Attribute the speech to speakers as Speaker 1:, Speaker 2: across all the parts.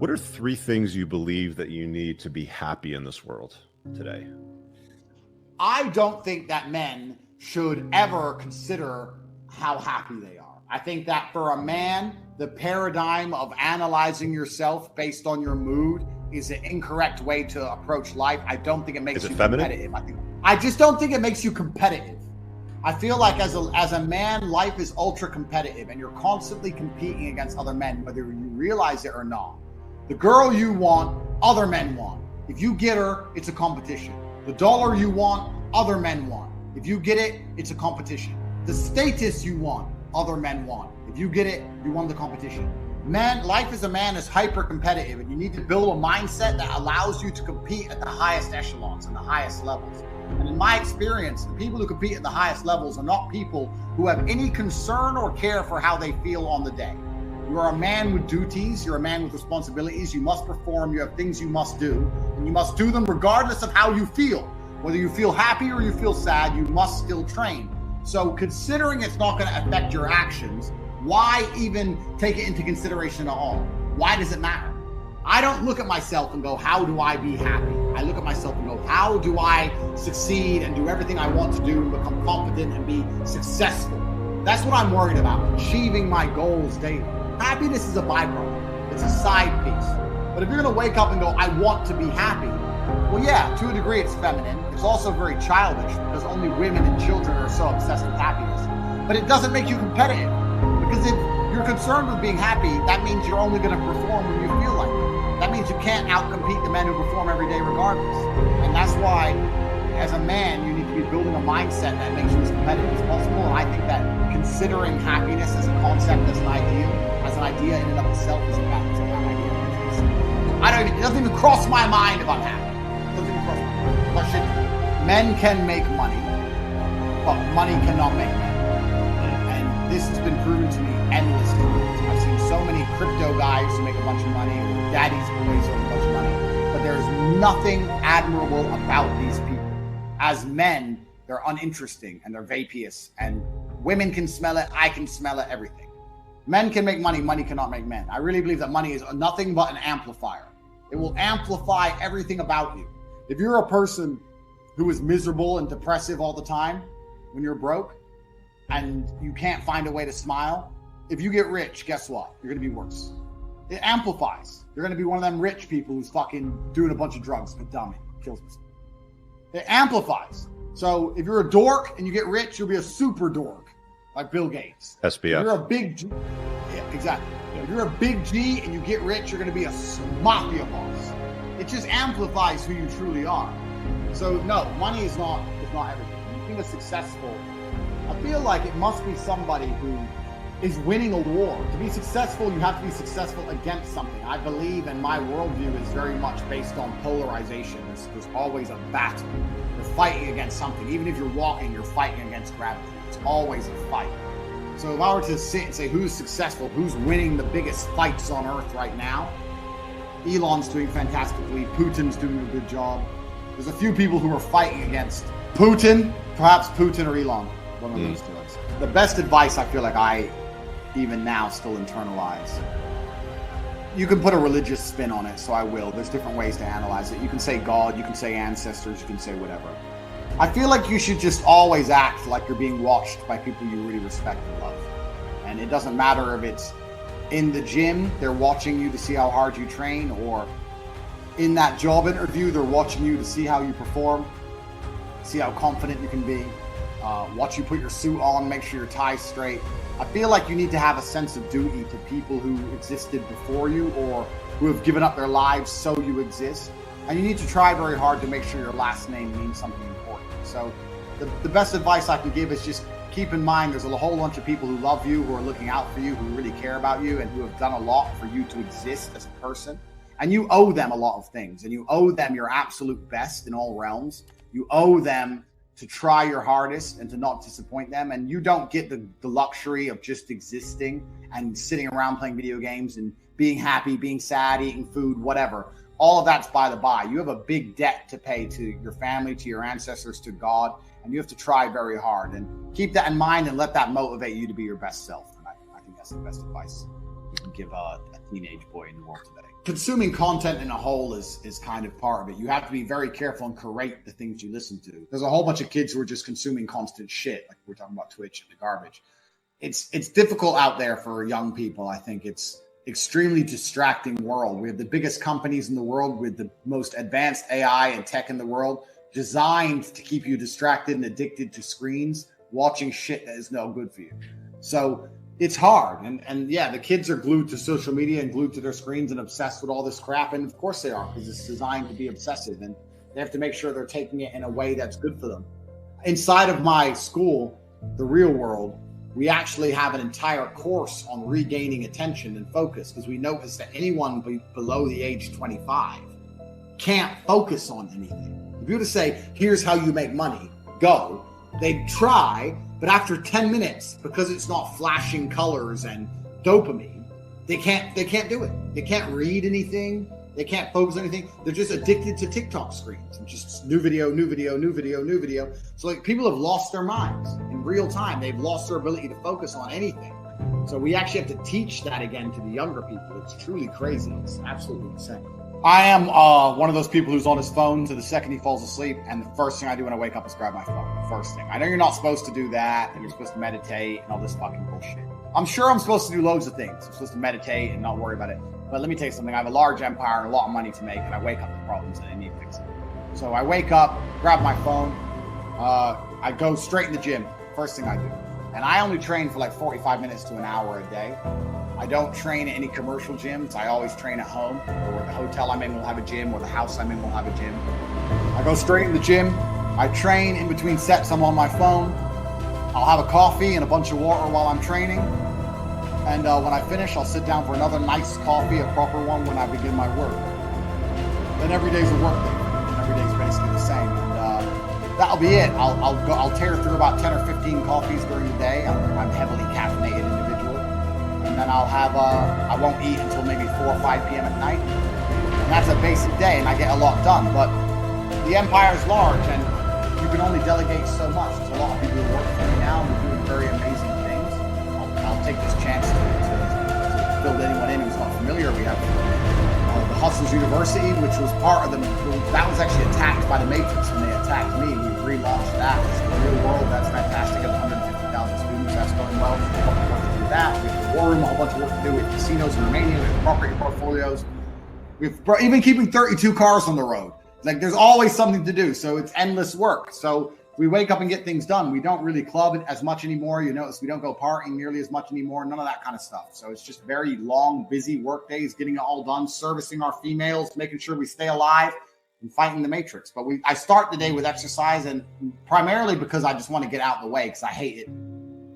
Speaker 1: What are 3 things you believe that you need to be happy in this world today?
Speaker 2: I don't think that men should ever consider how happy they are. I think that for a man, the paradigm of analyzing yourself based on your mood is an incorrect way to approach life. I don't think it makes you competitive. I just don't think it makes you competitive. I feel like as a man, life is ultra competitive and you're constantly competing against other men, whether you realize it or not. The girl you want, other men want. If you get her, it's a competition. The dollar you want, other men want. If you get it, it's a competition. The status you want, other men want. If you get it, you won the competition. Man, life as a man is hyper competitive, and you need to build a mindset that allows you to compete at the highest echelons and the highest levels. And in my experience, the people who compete at the highest levels are not people who have any concern or care for how they feel on the day. You are a man with duties. You're a man with responsibilities. You must perform. You have things you must do, and you must do them regardless of how you feel. Whether you feel happy or you feel sad, you must still train. So considering it's not going to affect your actions, why even take it into consideration at all? Why does it matter? I don't look at myself and go, how do I be happy? I look at myself and go, how do I succeed and do everything I want to do and become confident and be successful? That's what I'm worried about, achieving my goals daily. Happiness is a byproduct. It's a side piece. But if you're going to wake up and go, I want to be happy, well, yeah, to a degree it's feminine. It's also very childish because only women and children are so obsessed with happiness. But it doesn't make you competitive, because if you're concerned with being happy, that means you're only going to perform when you feel like it. That means you can't outcompete the men who perform every day regardless. And that's why, as a man, you need to be building a mindset that makes you as competitive as possible. And I think that considering happiness as a concept, as an idea in and of itself is a bad idea. It doesn't even cross my mind if I'm happy. It doesn't even cross my mind. Question: men can make money, but money cannot make men. And this has been proven to me endless times. I've seen so many crypto guys who make a bunch of money, or daddy's boys who make a bunch of money, but there's nothing admirable about these people. As men, they're uninteresting and they're vaporous, and women can smell it, I can smell it, everything. Men can make money, money cannot make men. I really believe that money is nothing but an amplifier. It will amplify everything about you. If you're a person who is miserable and depressive all the time when you're broke and you can't find a way to smile, if you get rich, guess what? You're going to be worse. It amplifies. You're going to be one of them rich people who's fucking doing a bunch of drugs, but dumb, it kills himself. It amplifies. So if you're a dork and you get rich, you'll be a super dork, like Bill Gates.
Speaker 1: SBF.
Speaker 2: If you're a big G, yeah, exactly. If you're a big G and you get rich, you're going to be a mafia boss. It just amplifies who you truly are. So no, money is not everything. When you think of successful, I feel like it must be somebody who is winning a war. To be successful, you have to be successful against something. I believe, and my worldview is very much based on polarization. There's always a battle. You're fighting against something. Even if you're walking, you're fighting against gravity. It's always a fight. So if I were to sit and say who's successful, who's winning the biggest fights on earth right now, Elon's doing fantastically. Putin's doing a good job. There's a few people who are fighting against Putin, perhaps Putin or Elon. One of those two. The best advice I feel like I even now still internalize. You can put a religious spin on it, so I will. There's different ways to analyze it. You can say God, you can say ancestors, you can say whatever. I feel like you should just always act like you're being watched by people you really respect and love. And it doesn't matter if it's in the gym, they're watching you to see how hard you train, or in that job interview, they're watching you to see how you perform, see how confident you can be, watch you put your suit on, make sure your tie's straight. I feel like you need to have a sense of duty to people who existed before you or who have given up their lives so you exist. And you need to try very hard to make sure your last name means something important. So the best advice I can give is just keep in mind there's a whole bunch of people who love you, who are looking out for you, who really care about you, and who have done a lot for you to exist as a person. And you owe them a lot of things, and you owe them your absolute best in all realms. You owe them to try your hardest and to not disappoint them. And you don't get the luxury of just existing and sitting around playing video games and being happy, being sad, eating food, whatever. All of that's by the by. You have a big debt to pay to your family, to your ancestors, to God, and you have to try very hard. And keep that in mind and let that motivate you to be your best self. And I think that's the best advice you can give a teenage boy in the world today. consuming content in a whole is kind of part of it. You have to be very careful and curate the things you listen to. There's a whole bunch of kids who are just consuming constant shit, like we're talking about Twitch and the garbage. It's difficult out there for young people. I think it's extremely distracting world. We have the biggest companies in the world with the most advanced AI and tech in the world, designed to keep you distracted and addicted to screens, watching shit that is no good for you. So it's hard. And yeah, the kids are glued to social media and glued to their screens and obsessed with all this crap. And of course they are, because it's designed to be obsessive. And they have to make sure they're taking it in a way that's good for them. Inside of my school, the real world, we actually have an entire course on regaining attention and focus, because we notice that anyone below the age 25 can't focus on anything. If you were to say, here's how you make money, go, they'd try, but after 10 minutes, because it's not flashing colors and dopamine, they can't do it. They can't read anything. They can't focus on anything. They're just addicted to TikTok screens and just new video. So like, people have lost their minds in real time. They've lost their ability to focus on anything. So we actually have to teach that again to the younger people. It's truly crazy. It's absolutely insane. I am one of those people who's on his phone to the second he falls asleep, and the first thing I do when I wake up is grab my phone. The first thing. I know you're not supposed to do that, and you're supposed to meditate and all this fucking bullshit. I'm sure I'm supposed to do loads of things. I'm supposed to meditate and not worry about it. But let me tell you something. I have a large empire and a lot of money to make, and I wake up to problems and I need fixing. So I wake up, grab my phone. I go straight in the gym. First thing I do. And I only train for like 45 minutes to an hour a day. I don't train at any commercial gyms. I always train at home, or the hotel I'm in will have a gym, or the house I'm in will have a gym. I go straight in the gym. I train. In between sets, I'm on my phone. I'll have a coffee and a bunch of water while I'm training. And when I finish, I'll sit down for another nice coffee, a proper one, when I begin my work. Then every day's a work day. And every day's basically the same. And that'll be it. I'll tear through about 10 or 15 coffees during the day. I'm a heavily caffeinated individual. And then I'll have, I won't eat until maybe 4 or 5 p.m. at night. And that's a basic day, and I get a lot done. But the empire's large, and you can only delegate so much. There's a lot of people who work for me now who are doing very amazing things. I'll take this chance to build anyone in who's not familiar. We have the Hustles University, which was part of that was actually attacked by the Matrix when they attacked me. We relaunched that. It's the real world. That's fantastic. Of 150,000 students. That's going well. We have a whole bunch to do that. We have the War Room, a whole bunch of work to do with casinos in Romania. We have property portfolios. We've even keeping 32 cars on the road. Like, there's always something to do. So it's endless work. So we wake up and get things done. We don't really club it as much anymore. You notice we don't go partying nearly as much anymore. None of that kind of stuff. So it's just very long, busy work days, getting it all done, servicing our females, making sure we stay alive and fighting the Matrix. But I start the day with exercise, and primarily because I just want to get out of the way, because I hate it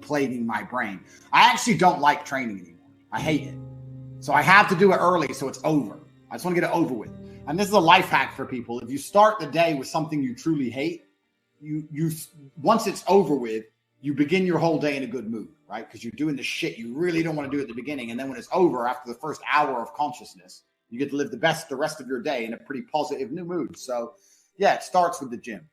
Speaker 2: plaguing my brain. I actually don't like training anymore. I hate it. So I have to do it early so it's over. I just want to get it over with. And this is a life hack for people. If you start the day with something you truly hate, you once it's over with, you begin your whole day in a good mood, right? Because you're doing the shit you really don't want to do at the beginning. And then when it's over, after the first hour of consciousness, you get to live the rest of your day in a pretty positive new mood. So yeah, it starts with the gym.